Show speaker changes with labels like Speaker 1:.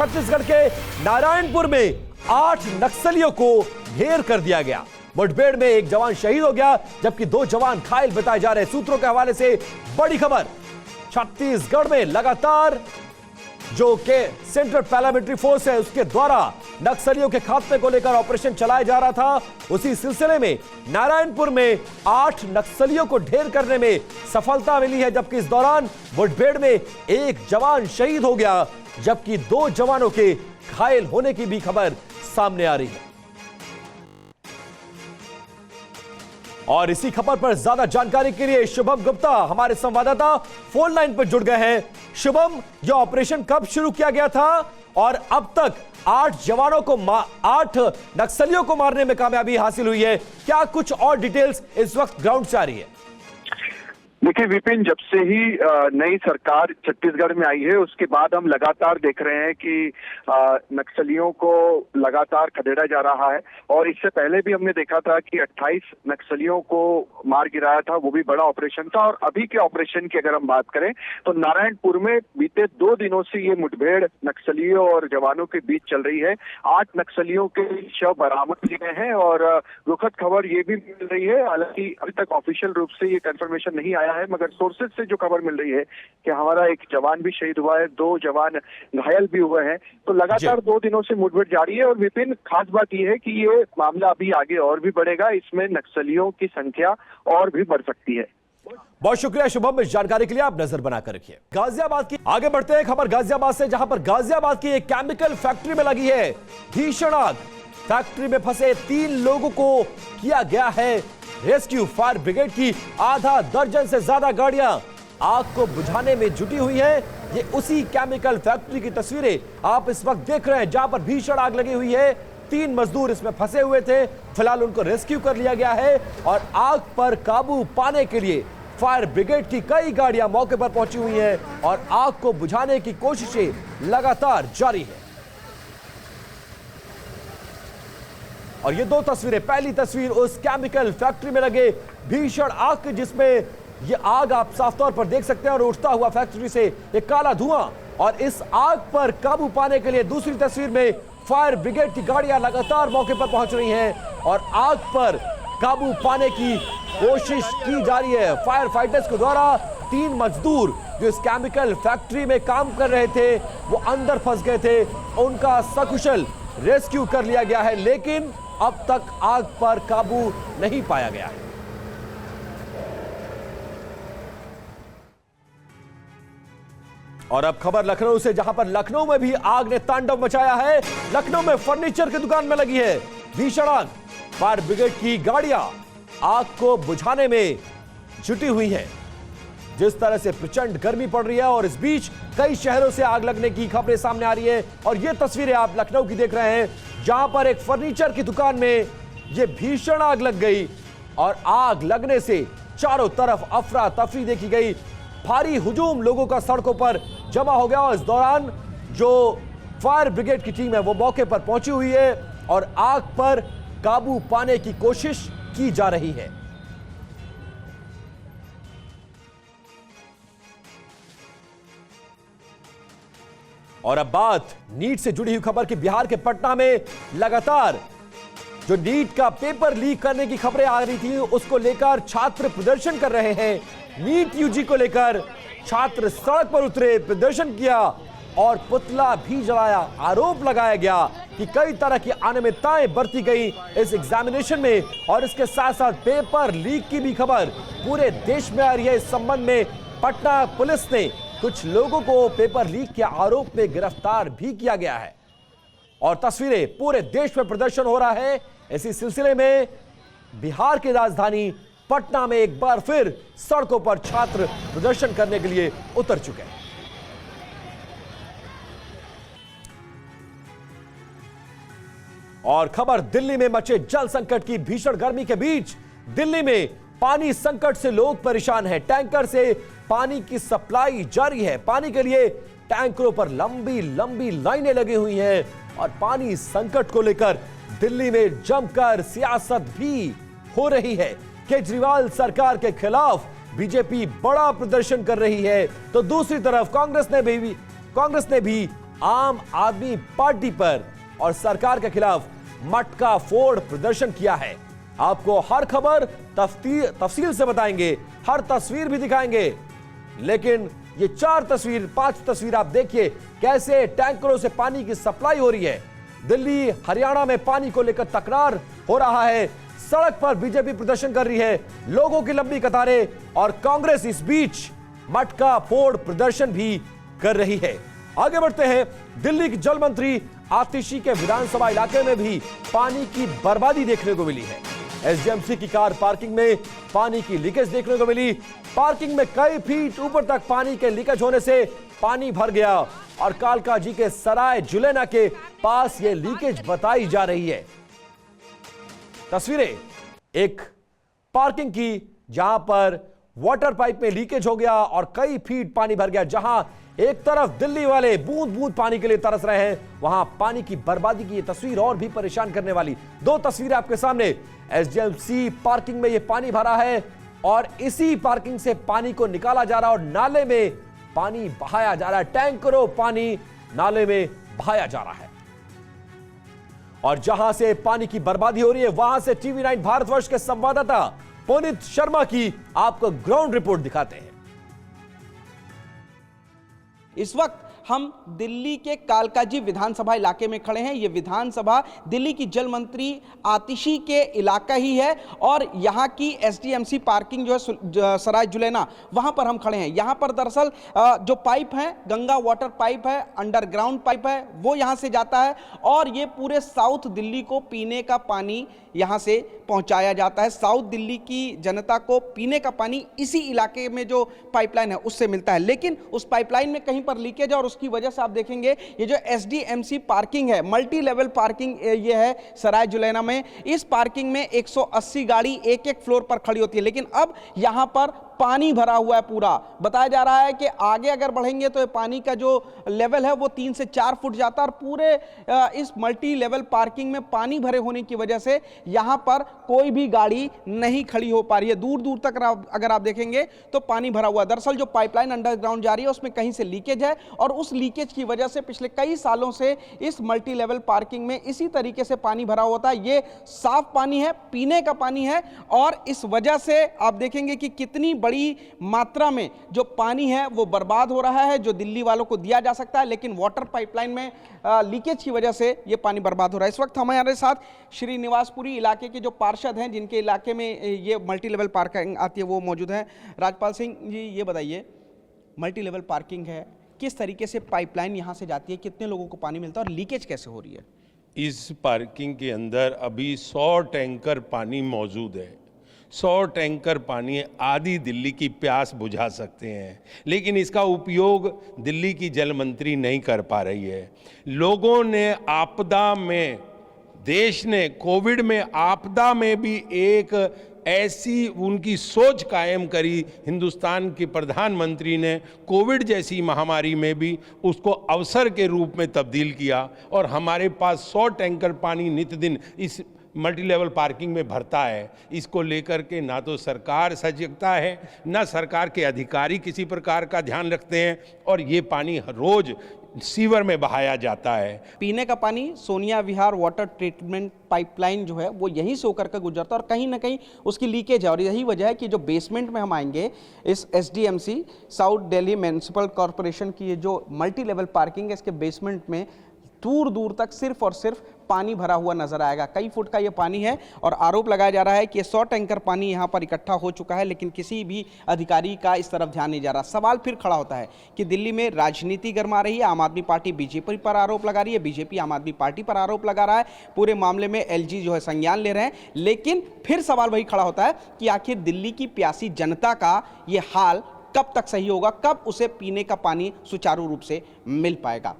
Speaker 1: छत्तीसगढ़ के नारायणपुर में 8 नक्सलियों को ढेर कर दिया गया। मुठभेड़ में एक जवान शहीद हो गया, जबकि 2 जवान घायल बताए जा रहे हैं। सूत्रों के हवाले से बड़ी खबर, छत्तीसगढ़ में लगातार जो के सेंट्रल पैरामिलिट्री फोर्स है उसके द्वारा नक्सलियों के खात्मे को लेकर ऑपरेशन चलाया जा रहा था। उसी सिलसिले में नारायणपुर में 8 नक्सलियों को ढेर करने में सफलता मिली है, जबकि इस दौरान मुठभेड़ में एक जवान शहीद हो गया, जबकि 2 जवानों के घायल होने की भी खबर सामने आ रही है। और इसी खबर पर ज्यादा जानकारी के लिए शुभम गुप्ता हमारे संवाददाता फोन लाइन पर जुड़ गए हैं। शुभम, यह ऑपरेशन कब शुरू किया गया था और अब तक 8 नक्सलियों को मारने में कामयाबी हासिल हुई है? क्या कुछ और डिटेल्स इस वक्त ग्राउंड से आ रही है?
Speaker 2: देखिए विपिन, जब से ही नई सरकार छत्तीसगढ़ में आई है उसके बाद हम लगातार देख रहे हैं कि नक्सलियों को लगातार खदेड़ा जा रहा है। और इससे पहले भी हमने देखा था कि 28 नक्सलियों को मार गिराया था, वो भी बड़ा ऑपरेशन था। और अभी के ऑपरेशन की अगर हम बात करें तो नारायणपुर में बीते 2 दिनों से ये मुठभेड़ नक्सलियों और जवानों के बीच चल रही है। 8 नक्सलियों के शव बरामद किए गए हैं और दुखद खबर ये भी मिल रही है, हालांकि अभी तक ऑफिशियल रूप से ये कंफर्मेशन नहीं आया है, मगर सोर्सेज से जो खबर मिल रही है कि हमारा एक जवान भी शहीद हुआ है, 2 जवान घायल भी हुए हैं। तो लगातार 2 दिनों से मुठभेड़ जारी है। और विपिन, खास बात यह है कि ये मामला अभी आगे और भी बढ़ेगा, इसमें नक्सलियों की संख्या और भी बढ़ सकती है।
Speaker 1: बहुत शुक्रिया शुभम, इस जानकारी के लिए आप नजर बनाकर रखिए। गाजियाबाद की आगे बढ़ते हैं खबर गाजियाबाद से, जहां पर गाजियाबाद की एक केमिकल फैक्ट्री में लगी है भीषण आग। फैक्ट्री में फंसे 3 लोगों को किया गया है रेस्क्यू। फायर ब्रिगेड की आधा दर्जन से ज्यादा गाड़ियां आग को बुझाने में जुटी हुई है। ये उसी केमिकल फैक्ट्री की तस्वीरें आप इस वक्त देख रहे हैं, जहां पर भीषण आग लगी हुई है। 3 मजदूर इसमें फंसे हुए थे, फिलहाल उनको रेस्क्यू कर लिया गया है और आग पर काबू पाने के लिए फायर ब्रिगेड की कई गाड़ियां मौके पर पहुंची हुई हैं और आग को बुझाने की कोशिशें लगातार जारी है। और ये 2 तस्वीरें, पहली तस्वीर उस केमिकल फैक्ट्री में लगे भीषण आग, जिसमें ये आग आप साफ तौर पर देख सकते हैं और उठता हुआ फैक्ट्री से एक काला धुआं। और इस आग पर काबू पाने के लिए दूसरी तस्वीर में फायर ब्रिगेड की गाड़ियां लगातार मौके पर पहुंच रही हैं और आग पर काबू पाने की कोशिश की जा रही है। फायर फाइटर्स के द्वारा 3 मजदूर जो इस केमिकल फैक्ट्री में काम कर रहे थे वो अंदर फंस गए थे, उनका सकुशल रेस्क्यू कर लिया गया है, लेकिन अब तक आग पर काबू नहीं पाया गया है। और अब खबर लखनऊ से, जहां पर लखनऊ में भी आग ने तांडव मचाया है। लखनऊ में फर्नीचर की दुकान में लगी है भीषण आग। फायर ब्रिगेड की गाड़ियां आग को बुझाने में जुटी हुई है। जिस तरह से प्रचंड गर्मी पड़ रही है और इस बीच कई शहरों से आग लगने की खबरें सामने आ रही है। और ये तस्वीरें आप लखनऊ की देख रहे हैं, जहां पर एक फर्नीचर की दुकान में ये भीषण आग लग गई और आग लगने से चारों तरफ अफरा तफरी देखी गई। भारी हुजूम लोगों का सड़कों पर जमा हो गया और इस दौरान जो फायर ब्रिगेड की टीम है वो मौके पर पहुंची हुई है और आग पर काबू पाने की कोशिश की जा रही है। और अब बात नीट से जुड़ी हुई खबर की। बिहार के पटना में लगातार जो नीट का पेपर लीक करने की खबरें आ रही थी उसको लेकर छात्र प्रदर्शन कर रहे हैं। नीट यूजी को लेकर छात्र सड़क पर उतरे, प्रदर्शन किया और पुतला भी जलाया। आरोप लगाया गया कि कई तरह की अनियमितताएं बरती गई इस एग्जामिनेशन में और इसके साथ साथ पेपर लीक की भी खबर पूरे देश में आ रही है। इस संबंध में पटना पुलिस ने कुछ लोगों को पेपर लीक के आरोप में गिरफ्तार भी किया गया है और तस्वीरें पूरे देश में प्रदर्शन हो रहा है। इसी सिलसिले में बिहार की राजधानी पटना में एक बार फिर सड़कों पर छात्र प्रदर्शन करने के लिए उतर चुके हैं। और खबर दिल्ली में मचे जल संकट की। भीषण गर्मी के बीच दिल्ली में पानी संकट से लोग परेशान हैं। टैंकर से पानी की सप्लाई जारी है। पानी के लिए टैंकरों पर लंबी लंबी लाइनें लगी हुई हैं और पानी संकट को लेकर दिल्ली में जमकर सियासत भी हो रही है। केजरीवाल सरकार के खिलाफ बीजेपी बड़ा प्रदर्शन कर रही है तो दूसरी तरफ कांग्रेस ने भी आम आदमी पार्टी पर और सरकार के खिलाफ मटका फोड़ प्रदर्शन किया है। आपको हर खबर तफसील से बताएंगे, हर तस्वीर भी दिखाएंगे, लेकिन ये 5 तस्वीर आप देखिए कैसे टैंकरों से पानी की सप्लाई हो रही है। दिल्ली हरियाणा में पानी को लेकर तकरार हो रहा है, सड़क पर बीजेपी प्रदर्शन कर रही है, लोगों की लंबी कतारें और कांग्रेस इस बीच मटका फोड़ प्रदर्शन भी कर रही है। आगे बढ़ते हैं, दिल्ली की जल मंत्री आतिशी के विधानसभा इलाके में भी पानी की बर्बादी देखने को मिली है। एसडीएमसी की कार पार्किंग में पानी की लीकेज देखने को मिली। पार्किंग में कई फीट ऊपर तक पानी के लीकेज होने से पानी भर गया और कालका जी के सराय जुलेना के पास यह लीकेज बताई जा रही है। तस्वीरें एक पार्किंग की जहां पर वाटर पाइप में लीकेज हो गया और कई फीट पानी भर गया। जहां एक तरफ दिल्ली वाले बूंद बूंद पानी के लिए तरस रहे हैं, वहां पानी की बर्बादी की यह तस्वीर और भी परेशान करने वाली। 2 तस्वीरें आपके सामने। एसडीएमसी पार्किंग में यह पानी भरा है और इसी पार्किंग से पानी को निकाला जा रहा है और नाले में पानी बहाया जा रहा है। टैंकरों पानी नाले में बहाया जा रहा है और जहां से पानी की बर्बादी हो रही है वहां से टीवी9 भारतवर्ष के संवाददाता पुनीत शर्मा की आपको ग्राउंड रिपोर्ट दिखाते हैं।
Speaker 3: इस वक्त हम दिल्ली के कालकाजी विधानसभा इलाके में खड़े हैं। ये विधानसभा दिल्ली की जल मंत्री आतिशी के इलाका ही है और यहाँ की एसडीएमसी पार्किंग जो है सराय जुलेना, वहाँ पर हम खड़े हैं। यहाँ पर दरअसल जो पाइप है, गंगा वाटर पाइप है, अंडरग्राउंड पाइप है, वो यहाँ से जाता है और ये पूरे साउथ दिल्ली को पीने का पानी यहाँ से पहुँचाया जाता है। साउथ दिल्ली की जनता को पीने का पानी इसी इलाके में जो पाइपलाइन है उससे मिलता है, लेकिन उस पाइपलाइन में कहीं पर लीकेज है और उसकी वजह से आप देखेंगे ये जो एसडीएमसी पार्किंग है, मल्टी लेवल पार्किंग ये है सराय जुलेना में। इस पार्किंग में 180 गाड़ी एक फ्लोर पर खड़ी होती है, लेकिन अब यहां पर पानी भरा हुआ है पूरा। बताया जा रहा है कि आगे अगर बढ़ेंगे तो पानी का जो लेवल है वो 3 से 4 फुट जाता है और पूरे इस मल्टी लेवल पार्किंग में पानी भरे होने की वजह से यहां पर कोई भी गाड़ी नहीं खड़ी हो पा रही है। दूर दूर तक अगर आप देखेंगे तो पानी भरा हुआ है। दरअसल जो पाइपलाइन अंडरग्राउंड जा रही है उसमें कहीं से लीकेज है और उस लीकेज की वजह से पिछले कई सालों से इस मल्टी लेवल पार्किंग में इसी तरीके से पानी भरा होता है। ये साफ पानी है, पीने का पानी है और इस वजह से आप देखेंगे कि कितनी बड़ी मात्रा में जो पानी है वो बर्बाद हो रहा है, जो दिल्ली वालों को दिया जा सकता है, लेकिन वाटर पाइपलाइन में लीकेज की वजह से ये पानी बर्बाद हो रहा है। इस वक्त हमारे साथ श्रीनिवासपुरी इलाके के जो पार्षद हैं, जिनके इलाके में ये मल्टी लेवल पार्किंग आती है, वो मौजूद हैं। राजपाल सिंह जी, ये बताइए, मल्टी लेवल पार्किंग है, किस तरीके से पाइपलाइन यहाँ से जाती है, कितने लोगों को पानी मिलता है और लीकेज कैसे हो रही है?
Speaker 4: इस पार्किंग के अंदर अभी 100 टैंकर पानी मौजूद है। 100 टैंकर पानी आधी दिल्ली की प्यास बुझा सकते हैं, लेकिन इसका उपयोग दिल्ली की जल मंत्री नहीं कर पा रही है। लोगों ने आपदा में, देश ने कोविड में, आपदा में भी एक ऐसी उनकी सोच कायम करी। हिंदुस्तान के प्रधानमंत्री ने कोविड जैसी महामारी में भी उसको अवसर के रूप में तब्दील किया और हमारे पास 100 टैंकर पानी नित्य दिन इस मल्टी लेवल पार्किंग में भरता है। इसको लेकर के ना तो सरकार सजगता है, ना सरकार के अधिकारी किसी प्रकार का ध्यान रखते हैं और ये पानी रोज सीवर में बहाया जाता है।
Speaker 3: पीने का पानी सोनिया विहार वाटर ट्रीटमेंट पाइपलाइन जो है वो यहीं से होकर के गुजरता है और कहीं ना कहीं उसकी लीकेज है और यही वजह है कि जो बेसमेंट में हम आएंगे, इस SDMC south Delhi municipal corporation की ये जो मल्टी लेवल पार्किंग है, इसके बेसमेंट में दूर दूर तक सिर्फ और सिर्फ पानी भरा हुआ नजर आएगा। कई फुट का ये पानी है और आरोप लगाया जा रहा है कि 100 टैंकर पानी यहाँ पर इकट्ठा हो चुका है, लेकिन किसी भी अधिकारी का इस तरफ ध्यान नहीं जा रहा। सवाल फिर खड़ा होता है कि दिल्ली में राजनीति गरमा रही है, आम आदमी पार्टी बीजेपी पर आरोप लगा रही है, बीजेपी आम आदमी पार्टी पर आरोप लगा रहा है, पूरे मामले में एलजी जो है संज्ञान ले रहे हैं, लेकिन फिर सवाल वही खड़ा होता है कि आखिर दिल्ली की प्यासी जनता का ये हाल कब तक सही होगा, कब उसे पीने का पानी सुचारू रूप से मिल पाएगा।